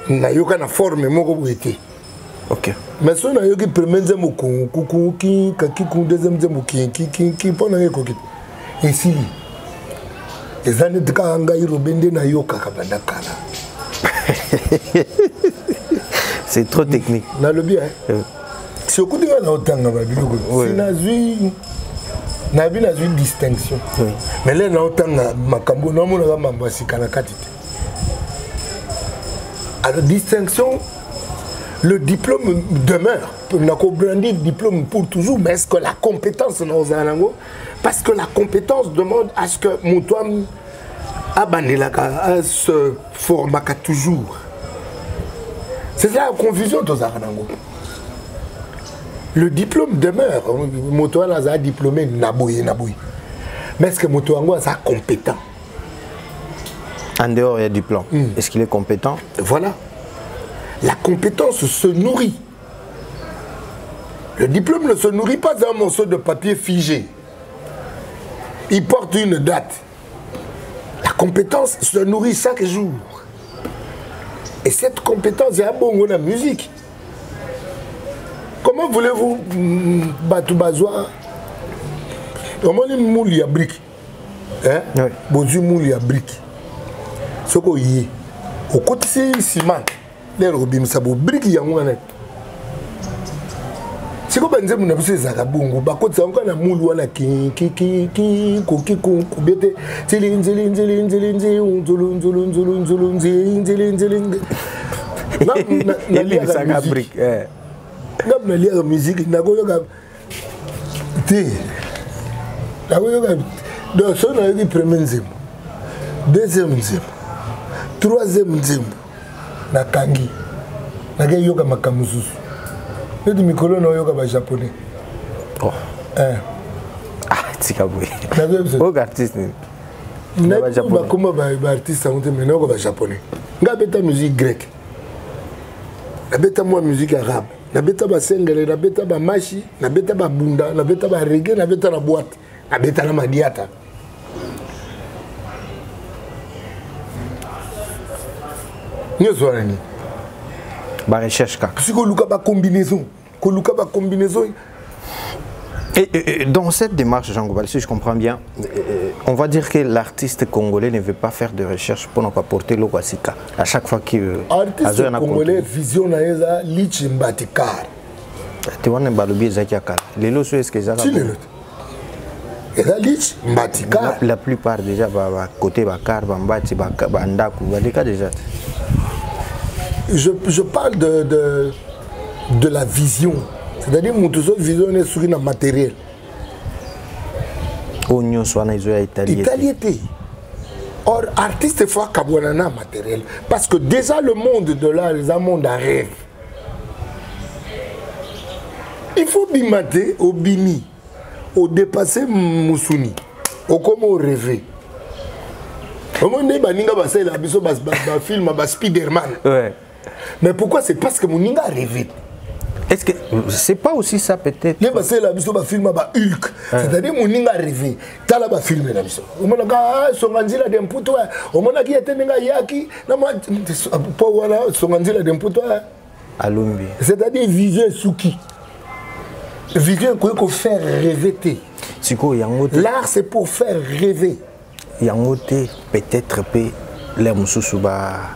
il y a une forme. Ok. Mais si on a une première zemo, qui deuxième zemo, qui pendant les coquilles. Ici, les années de Kanga, ils robendent na yoka kabandakala. C'est trop technique. Dans le bien. Si on a une distinction. Mais là, alors, distinction, le diplôme demeure. On a brandi le diplôme pour toujours, mais est-ce que la compétence dans un langue? Parce que la compétence demande à ce que mon toit se forme toujours. C'est ça la confusion dans un langue. Le diplôme demeure. Mon toit a diplômé Naboui. Mais est-ce que mon toit est compétent? En dehors, il y a diplôme. Est-ce qu'il est compétent? Voilà. La compétence se nourrit. Le diplôme ne se nourrit pas d'un morceau de papier figé. Il porte une date. La compétence se nourrit chaque jour. Et cette compétence, il y a bon la musique. Comment voulez-vous battre Bazoua? Comment les moules y a briques? Hein? Bonjour moules y a briques. Ce qu'on y est. Au côté c'est ciment. Les robins ça beau briques y a moins. Si vous pensez que vous avez fait ça, vous avez encore la moule ou la qui la musique, donc ça on a eu premier zim, deuxième zim, troisième zim, na kangi, na gay yoga makamusu. Le demi-colon na yoga japonais. Oh. Ah, tikaboué. Oh, artiste. Na japonais. Comment ba artiste on te mena yoga japonais. Nga beta musique grecque. Na beta moi musique arabe. Na beta ba sengele, na beta ba machi, na beta ba bunda, na beta ba reggae, na beta na boîte, na beta na madiata. Nous sommes ba recherche ka. Si ko ba combinaison, Et dans cette démarche, Jean Gobal, si je comprends bien, on va dire que l'artiste congolais ne veut pas faire de recherche pour nous apporter l'Okwasika. À chaque fois qu'il artiste congolais vision na eza lichi mbatikar. Tu vois n'embalobi zakiaka. Les lots est-ce que ça va? Eza lichi mbatikar. La plupart déjà côté bakar, bambati, bandaku, badeka déjà. Je parle de la vision. C'est-à-dire que mon vision est sur un matériel. Oignon soit na italiété. Or, artiste faut qu'il y ait un matériel. Parce que déjà le monde de l'art est un monde à rêve. Il faut bimater au bimi, au dépasser Moussuni, au comment rêver. Au moment où on film Spider-Man. Ouais. Mais pourquoi? C'est parce que mon ninga a rêvé. Est-ce que c'est pas aussi ça peut-être? Les basé la biso ba film ba Hulk, c'est-à-dire mon ninga rêvé. Tala ba film la biso. O mona ka songanzila de mputo, o mona ki etenga yaki, na ma po wala songanzila de mputo. Alumbi. C'est-à-dire vision souki. Vision qu'on faire rêver. Siko yangote. L'art c'est pour faire rêver. Yangote peut-être pe les mususu ba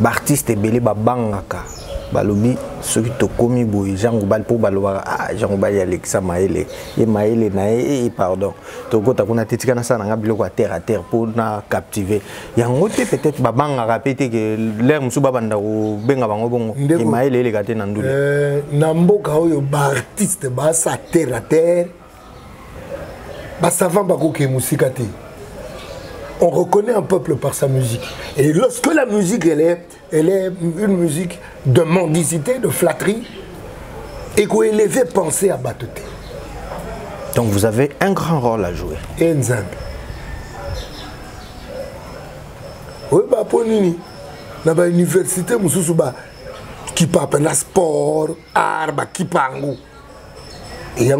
artiste belé ba bangaka. balobi ceux qui te commis boy Jean Goubal pour baloba ah Jean Goubal ya Alexa Maele et Maele na et pardon to kota kuna tetika na sana ngabilo kwa terre à terre pour na captiver yango te peut-être babanga répéter que l'air musu babanda ko benga bango bongo et Maele le gate na ndule na mboka oyo ba artiste ba sa terre à terre ba savant ba ko ke musika te. On reconnaît un peuple par sa musique. Et lorsque la musique, elle est une musique de mendicité, de flatterie, et qu'on élève penser à Batoté. Donc vous avez un grand rôle à jouer. Et Nzambe. Oui, bah, pour nous, dans l'université, qui parle de sport, art, qui parle. Et il y a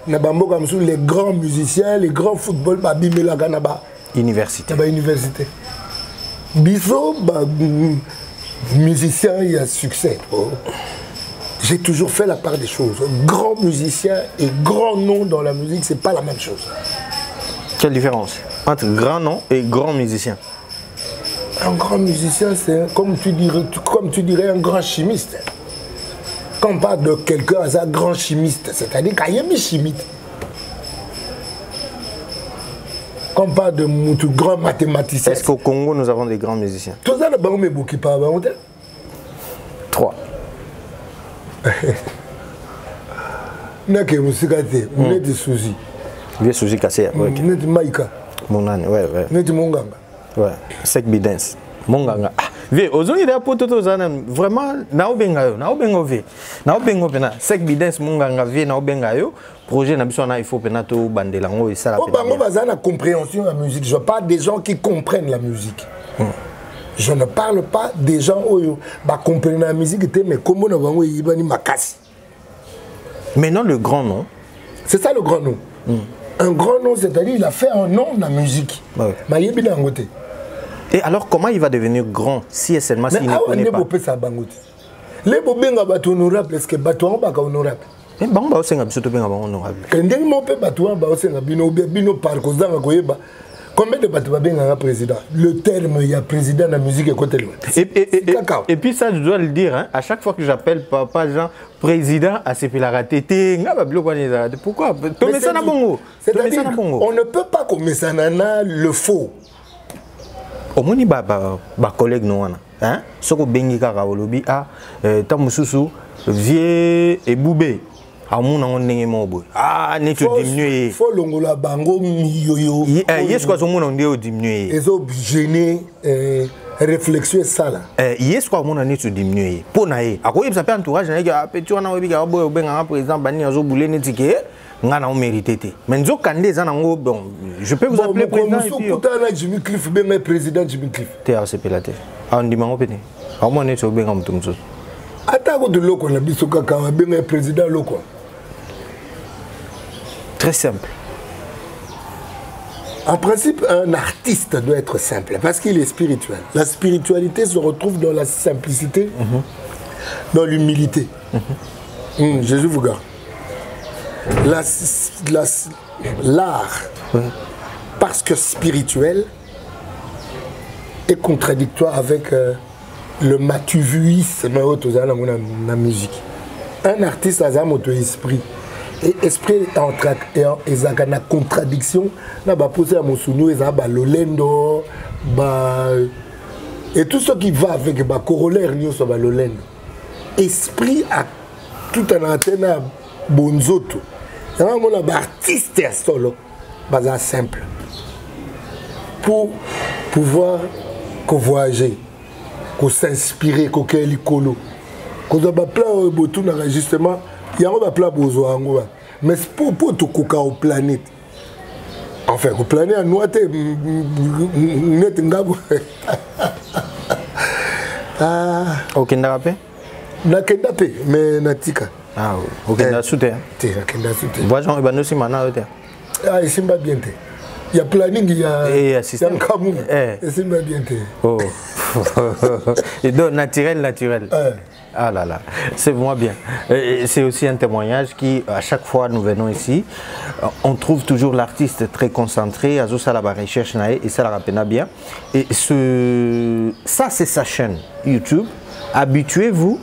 les grands musiciens, les grands footballeurs, université. Université. Biso, musicien, il y a succès. Oh. J'ai toujours fait la part des choses. Grand musicien et grand nom dans la musique, c'est pas la même chose. Quelle différence entre grand nom et grand musicien? Un grand musicien, c'est comme tu dirais un grand chimiste. Quand on parle de quelqu'un, c'est un grand chimiste, c'est-à-dire qu'il y a un chimiste. Quand on parle de grand mathématicien. Est-ce qu'au Congo, nous avons des grands musiciens? Tout ça, qui parle. 3. Nake musikate, neti Suzy. Vieux Suzy Kassé. Neti Maïka. Monane, ouais. Neti Monganga. Ouais, Sek Bidens. Monganga. Vieux, aujourd'hui, il y a vraiment, naobengayo, pena. Sek Bidens, Monganga, vieux, naobengayo. Projet Nabisona, il faut penato bandelango et ça la la compréhension de la musique. Je parle des gens qui comprennent la musique. Je ne parle pas des gens qui comprennent la musique, mais comment on va makasi. Maintenant, le grand nom. C'est ça le grand nom. Un grand nom, c'est-à-dire il a fait un nom dans la musique. Ouais. Et alors, comment il va devenir grand si et seulement s'il ne connaît pas? Les bobenga bato honorable, est-ce que bato en baka honorable? Mais bon, bah aussi, on a besoin de bien honorable. Quand on peut bato en bas, on a bino par cause d'un goyeba. Combien de bateaux bien un président? Le terme, il y a président de la musique et côté loin. Et puis ça, je dois le dire, hein, à chaque fois que j'appelle papa Jean, président, à ce qu'il a raté. Pourquoi? C'est-à-dire on ne peut pas comme ça le faux. Au moins, bah collègue nous hein, ce que bengi kaka olobi a tamususu vieux et boubé. Ah ne te diminuer. Faut longola bango miyoyo. Yes quoi mon on est diminuer. Les autres gênés réflexion ça là. Yes quoi mon on est diminuer. Pour naé. À quoi il s'appelle entourage na que petit on a obi ka boy benga président bani azo boulé ne tike ngana on mérité. Mais nzo kandé za nango bon, je peux vous appeler président et puis. Jimmy Cliff benga président Jimmy Cliff. TRCP la té. On dit mango pété. À moi ne so benga mutumso. Atako de loko na biso kaka benga président loko. Très simple. En principe, un artiste doit être simple parce qu'il est spirituel. La spiritualité se retrouve dans la simplicité, dans l'humilité. Jésus vous garde. L'art, parce que spirituel, est contradictoire avec le matuvuisme dans la musique. Un artiste a un auto-esprit. Et esprit est en contradiction. Là, bah poser à mon sounou, ils ont l'olendo, et tout ce qui va avec bah corollaire nous sur l'olendo. Esprit a tout un antenne à bonzoto. C'est vraiment un artiste solo, bah simple. Pour pouvoir voyager, s'inspirer, qu'on ait l'écolo, qu'on a plein de boutons d'enregistrement. Il y a un plat besoin, mais pour tout coca au planète. Enfin, au planète, à noite, net ngabo. Ok, n'apé? N'apé, mais natika. Ah, ok, n'assoute. Voyons, il va nous simana. Ah, il simba bien. Il y a planning, il y a un camou. Il simba bien. Oh. Et donc, naturel. Ah là là, c'est moi bien. C'est aussi un témoignage qui, à chaque fois nous venons ici, on trouve toujours l'artiste très concentré, à ça la recherche et ça la rappelle bien. Et ça c'est sa chaîne YouTube. Habituez-vous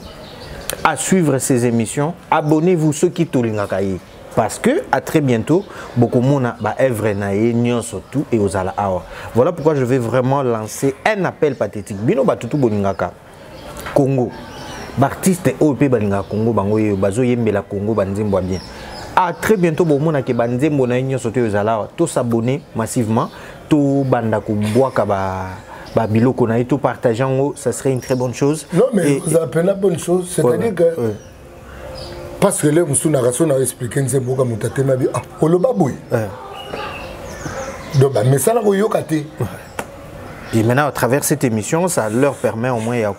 à suivre ces émissions. Abonnez-vous ceux qui toulingakaye. Parce que à très bientôt, beaucoup de monde va œuvre naïe, nyon surtout et aux ala awa. Voilà pourquoi je vais vraiment lancer un appel pathétique. Bino batutu boningaka Congo. L'artiste OP balinga Congo bango ye bazo yembela Congo banzimbo bien. À très bientôt beaucoup monde ke banzimbo na nyon surtout aux ala awa. Tous s'abonner massivement, tout banda ko boaka ba biloko na tout partageant, ça serait une très bonne chose. Non mais vous appelez la bonne chose, c'est-à-dire que parce que là, on a expliqué que c'est beaucoup de temps. Ah, on le baboui. Donc, mais ça, on a dit. Et maintenant, à travers cette émission, ça leur permet au moins de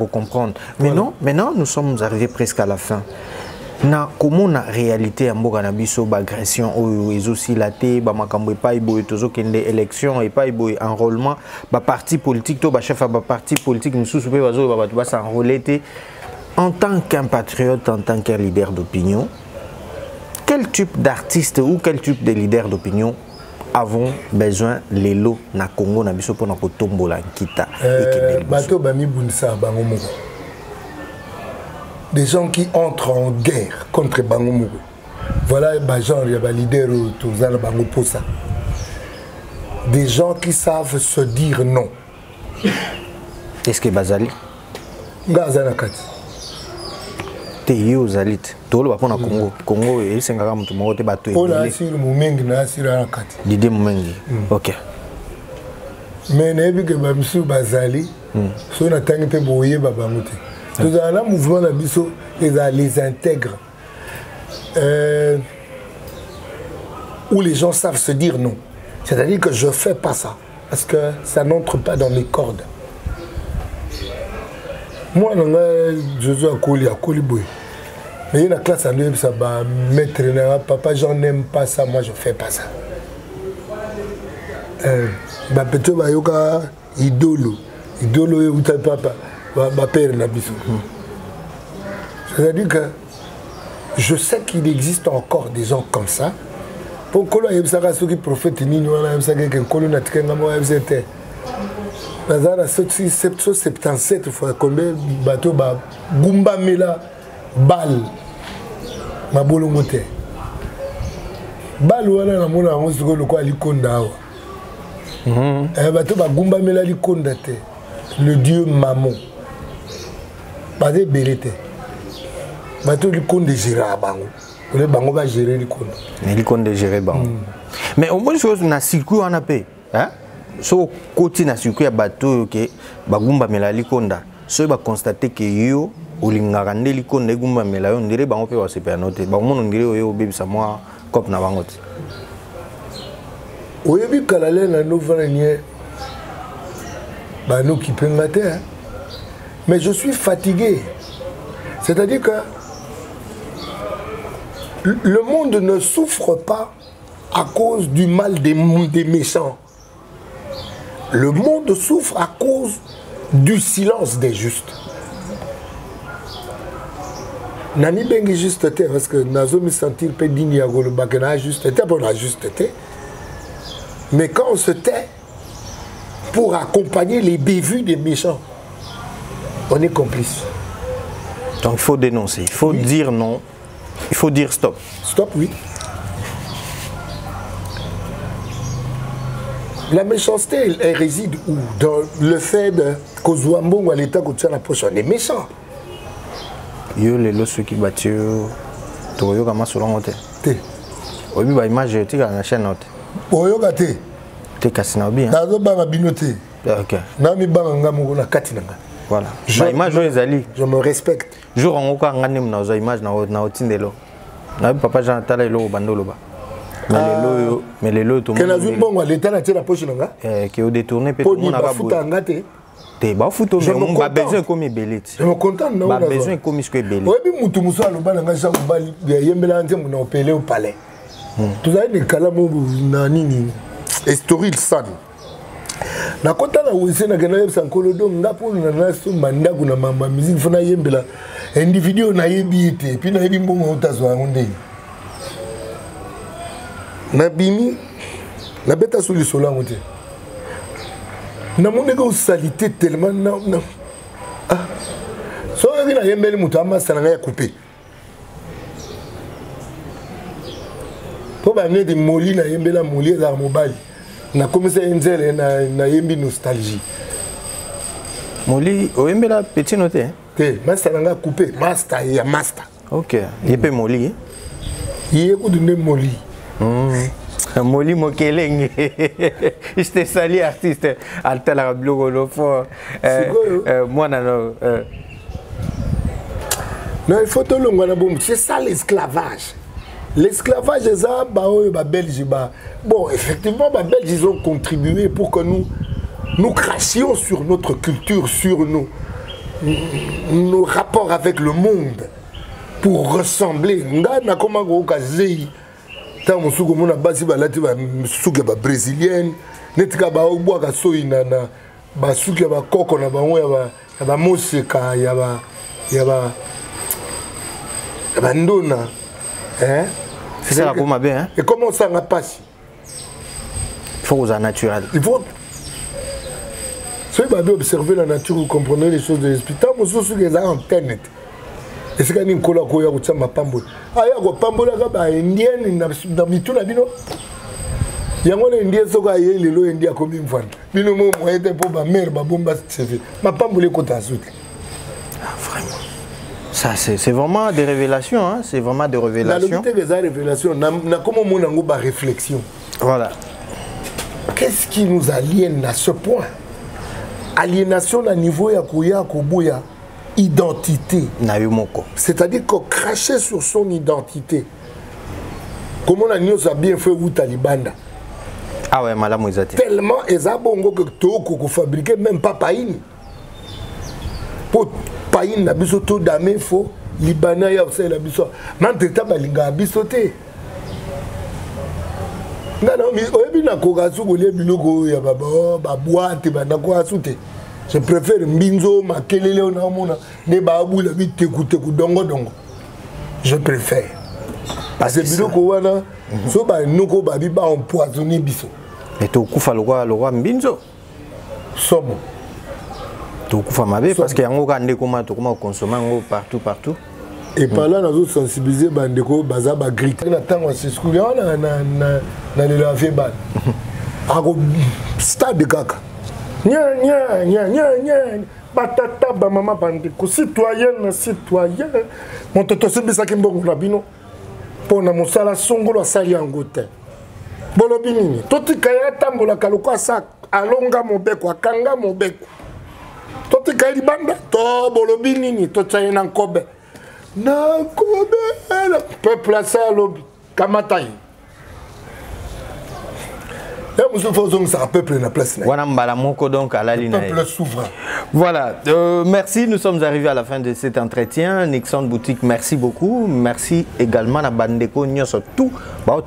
comprendre. Mais non, maintenant, nous sommes arrivés presque à la fin. Comment la réalité en Boganabiso, l'agression, les aussi la thé, makambo pas iboy tozo kende élection et pas iboy enrôlement, parti politique, to chef ba parti politique, nous sous bazo ba s'enrôler. En tant qu'un patriote, en tant qu'un leader d'opinion, quel type d'artiste ou quel type de leader d'opinion avons besoin les lots na Congo na biso pour na kotombola kita bato bami bunsa bango. Des gens qui entrent en guerre contre bango. Voilà genre il y a des leaders autour de bango posa. Des gens qui savent se dire non. Est-ce que Bazali Ngazana kati. Yo zalit tolo ba pona Congo et sengaka mutu moko te bato pona asiri mumengi na asiri akati dide mumengi OK mais nebi ke ba misu bazali so na tangi te boye ba bangote tout ça là mouvement na biso les intègres où les gens savent se dire non, c'est-à-dire que je fais pas ça parce que ça n'entre pas dans mes cordes. Moi, je suis à Koliboy. Mais il y a une classe en deux, ça va mettre papa, j'en aime pas ça, moi je fais pas ça. Peut-être que idolo ou papa, ma père n'a pas. C'est-à-dire que je sais qu'il existe encore des gens comme ça. Pour que l'on ait ceux qui prophètent, il y a des Nazara 77 fois combien bateau ba gumba mela bal ma bolongote bal wana na mona ngo siko lokwa likonda awa bateau ba gumba mela likonda te le dieu Mammon ba de belete bateau likonde gérer bango le bango va gérer likonda mais likonde gérer bango mais au moins chose na circuit on a paix hein. So côté na circuit ya bateau que bagumba mela likonda so ba constater que yo olingaka nde likonda gumba mela yo ndire bango pe wa sepa note ba mono ndire yo bebisa moi cop na bango ti oyebi kalale na novana nie ba no ki pengate mais je suis fatigué, c'est-à-dire que le monde ne souffre pas à cause du mal des méchants. Le monde souffre à cause du silence des justes. Nani bengi justeté parce que nazo me sentir pe dini ya golo bakena justeté pour la justeté. Mais quand on se tait pour accompagner les bévues des méchants, on est complice. Donc il faut dénoncer, il faut dire non, il faut dire stop. Stop, oui. La méchanceté, elle réside où? Dans le fait de Kozouambon ou à l'état que tu as la poche, on est méchant. Yo les lots ceux qui battent Toyo Kama selon moi. Té. Oui, bah image tu as la chaîne note. Oyo gâté. Té cassina bien. Nazo banga binoté. OK. Nami banga ngamu na katinanga. Voilà. Bah image ezali. Je me respecte. Jour on ko ngane na za image na otindelo. Na papa Jean Tala elo bandolo ba. Mais les lots tout le monde. Que bon l'état na la poche nanga. Qui au détourné peut tout monde a futa ngate. Te ba futo mais on a besoin comme belite. Je me contente non. Ba besoin comme ce que belite. Oui bi mutu muso aloba nanga sa ubali yembela nte muna opele au palais. Tout ça des kalamu na nini. Story san. Na kota na wese na gana yebsa nkolodo ngapo na naso mandaku na mama musique fona yembela individu na yebi te puis na yebi mbongo utazwa ngonde. Na bimi na beta soli sola ngote. Na moneka salité tellement na. Ah. So soki nayembeli moto amasa na ngai ya coupe mpo banedi moli nayembela moli ezala mobali nakomisa enzele nayembi nostalgie moli oyembela petino te te master na ngai ya coupe master ya master ok ye mpe moli ye kudu nde moli Moli Mokelenge, je te salue artiste, Altala Blogolo fort. Moi, non. Non, il faut te le dire, c'est ça l'esclavage. L'esclavage, c'est ça, Belge. Bon, effectivement, les Belges, ils ont contribué pour que nous crassions sur notre culture, sur nos rapports avec le monde, pour ressembler. Nga comment tant musuko mona basi balati ba suke ba brésilienne netika ba obwa ka soyi na ba suke ba koko na bango ya ba moseka ya ba ndona hein c'est ça comme bien hein et comment ça n'a pas si il faut aux naturel il faut soyez bien observer la nature vous comprenez les choses de l'esprit tant musuko que ça antenne et c'est quand une cola ko ya kutsa mapambo aya ko pambola ka ba indienne na mituna bino yango na indien soka ye lelo india ko bimfana bino mo moyete po ba mère ba bomba CV mapambo le kota soute vraiment ça c'est vraiment des révélations hein c'est vraiment des révélations la lobité des révélations na comment mon ngo ba réflexion voilà qu'est-ce qui nous aliène à ce point aliénation à niveau ya koya ko boya identité. C'est-à-dire qu'on crachait sur son identité. Comment on a bien fait ou Talibanda. Ah ouais, madame Moïsati. Tellement ezabongo que toko fabriquer même pas païne. Pour païne na biso to dame fo Libanais ya aussi la biso. Nanteta balinga bisoté. Ngana mi oyebi na kogasu ko le biloko ya baba ba boîte ba na ko asute. Je préfère Mbinzo, Makelele, Onamona, Nebaabou, la vie t'écouter, dongo dongo. Je préfère. Parce que Biloko Wana, Soba, Noko Babiba, empoisonné Bisso. Et tu as le roi Mbinzo Somme. Tu as Mabé parce qu'il y a un gars qui consomme partout. Et par là, nous avons sensibilisé Bandeko, Bazaba, Grit. On attend à ce school-là, on a lavé ban. Stade de caca. Nya batata ba mama bandiko citoyen mon toto sebisa kimbongo na bino pona mosala songolo asali yango te bolobi nini totika ya tambola kaloko asa alonga mobeko akanga mobeko totika libanda to bolobi nini totsaye na nkobe le peuple asa lobi kamatai. Voilà, merci, nous sommes arrivés à la fin de cet entretien. Nixon Boutique, merci beaucoup. Merci également à Bandeko Nyosotou, à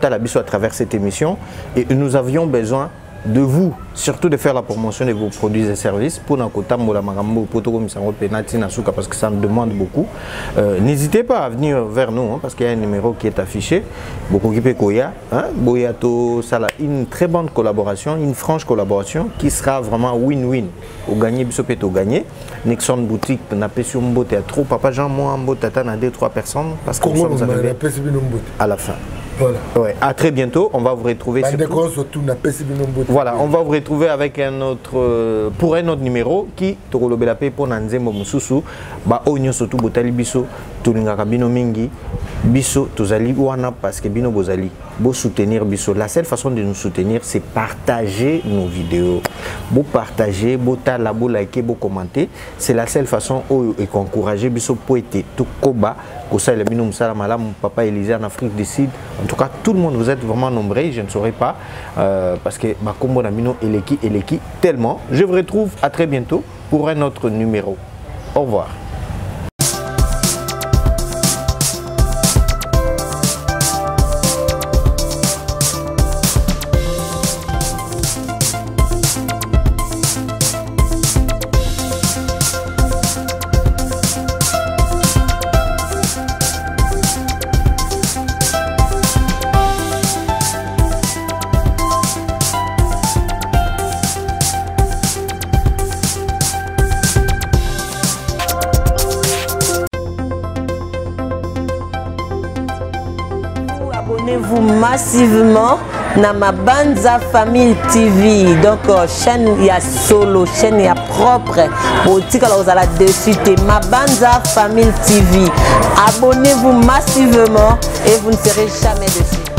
travers cette émission. Et nous avions besoin de vous, surtout de faire la promotion de vos produits et services pour parce que ça me demande beaucoup. N'hésitez pas à venir vers nous parce qu'il y a un numéro qui est affiché. Une très bonne collaboration, une franche collaboration qui sera vraiment win-win. Au gagner, au gagner. Nixon Boutique, n'a pas sur à trop. Papa Jean, moi, tata, n'a 2-3 personnes parce que nous sommes arrivés à la fin. Voilà. Ouais, à très bientôt. On va vous retrouver. Voilà, on va vous retrouver avec un autre pour un autre numéro qui Tokolobelape pour Nanzembo Mususu. Ba onyo surtout botali biso tulingaka bino mingi biso tozali wana parce que bino bozali bo soutenir biso. La seule façon de nous soutenir c'est partager nos vidéos. Bo partager, bo tala, bo liker, bo commenter. C'est la seule façon où encourager biso pour être tout koba. Mon papa Élisée en Afrique du Sud. En tout cas, tout le monde, vous êtes vraiment nombreux. Je ne saurais pas parce que ma combo d'amino Eleki tellement. Je vous retrouve à très bientôt pour un autre numéro. Au revoir. abonnez-vous massivement na Mabanza Family TV. Donc chaîne ya solo, chaîne ya propre. Botika la ozala dessus te Mabanza Family TV. Abonnez-vous massivement et vous ne serez jamais déçus.